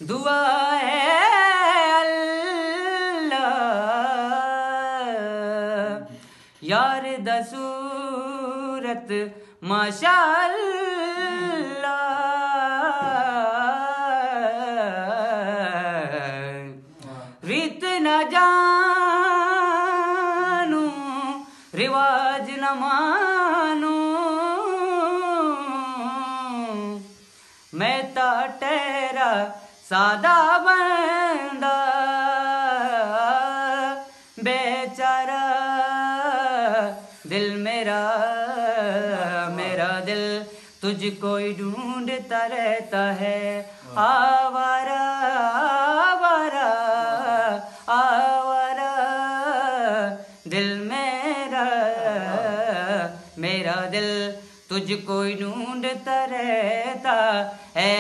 दुआ है अल्लाह यार दा सूरत माशाअल्लाह रीत न जानू रिवाज न मानू मैं ता तेरा सादा बंदा बेचारा दिल मेरा मेरा दिल तुझको ही ढूंढता रहता है आवारा आवारा आवारा दिल मेरा मेरा दिल तुझको ही ढूंढता रहता है